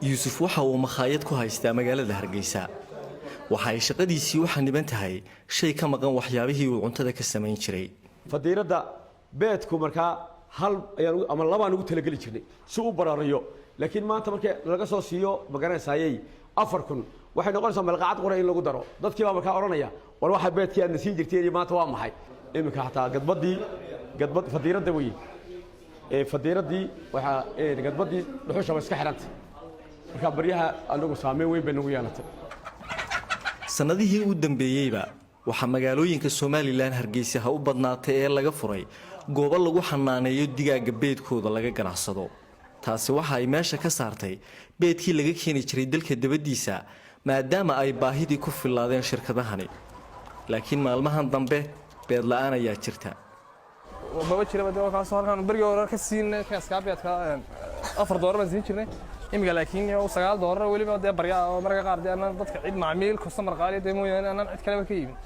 yuusuf waxa uu makhaayad ku haystaa magaalada Hargeysa waxa ay shaqadiisii u xaniban tahay shay ka maqan waxyaabihii uu cuntada ka samayn jiray fadiirada beedku markaa hal ayaan ama laba aan ugu talagali jirnay si uu baraariyo laakiin maanta markii laga soo siiyo magaranaysaayay 4000 waxay noqonaysaa malqacad qore in lagu daro dadkii baa markaa oranaya war waxa beedkii aad nasiin jirtay maanta waa maxay imika xataa gadbad fadiirada way fadiiradii waxa gadbadii dhuxusha iska xirantay marka baryaha anagu saameyn weyn bay nagu yeelatay sanadihii u dambeeyayba waxa magaalooyinka Soomaaliland Hargeysa ha u badnaatay ee laga furay goobo lagu xanaaneeyo digaaga beedkooda laga ganacsado taasi waxa ay meesha ka saartay beedkii laga keeni jiray dalka dibadiisa maadaama ay baahidii ku filaadeen shirkadahani laakiin maalmahan dambe beed la'aan ayaa jirta baba jiraba dad ka soo halkan bariga hore ka siinay ka iskaabiyaadka $4 baan siin jirnay imiga laakiin $9 waliba dee barya oo marka qaar dadka cid macaamiil customer qaali dee mooyaan aan cid kale ka iibin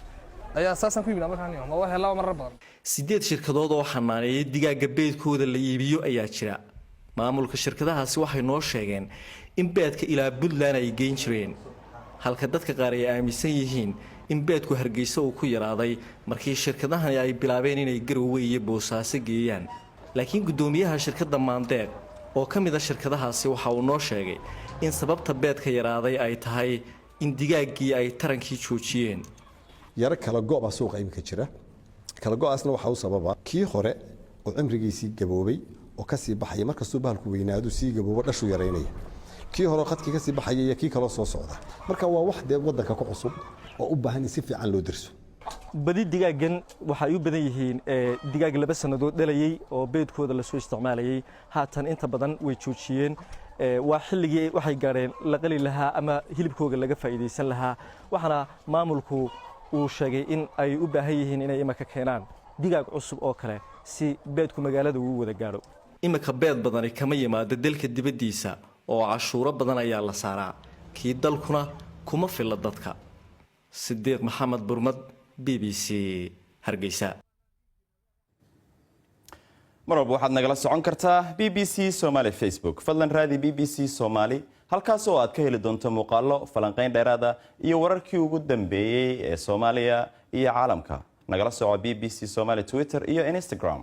ayaa asaasan ku iibinaa markaan ma waxa laba marar badan 8 shirkadood oo xanaaneeyay digaaga beedkooda la iibiyo ayaa jira maamulka shirkadahaasi waxay noo sheegeen in beedka ilaa Puntland ay geyn jireen halka dadka qaar ay aaminsan yihiin in beedku Hargeysa uu ku yaraaday markii shirkadahan ay bilaabeen inay Garowe iyo Boosaaso geeyaan laakiin gudoomiyaha shirkadda Maandeeq oo ka mid ah shirkadahaasi waxa uu noo sheegay in sababta beedka yaraaday ay tahay in digaagii ay tarankii joojiyeen yar kala goob suuqa imika jira kala goobaasna waxa uu sababa kii hore oo cimrigiisii gaboobay oo ka sii baxay marka soo bahalku weynaado sii gaboobo dhashu yareynaya kii hore qadkii ka sii baxay iyo kii kale soo socda marka waa wax dee wadanka ku cusub oo u baahan in si fiican loo dirso badi digaagan waxa ay u badan yihiin digaag 2 sanadood dhalayay oo beedkooda la soo isticmaalayay haatan inta badan way joojiyeen waa xilligii waxay gaareen la qali lahaa ama hilibkooda laga faa'iideysan lahaa waxana maamulku uu sheegay in ay u baahan yihiin inay imaka keenaan digaag cusub oo kale si beedku magaalada uu wada gaaro imaka beed badan kama yimaado dalka dibadiisa oo cashuuro badan ayaa la saaraa kii dalkuna kuma filla dadka Sideeq Maxamed Burmad BBC Hargeysa marwalba waxaad nagala socon kartaa BBC Somali Facebook fadlan raadi BBC Somali halkaas oo aad ka heli doonto muuqaallo falanqeyn dheeraad ah iyo wararkii ugu dambeeyay ee Soomaaliya iyo caalamka nagala soco BBC Somali Twitter iyo Instagram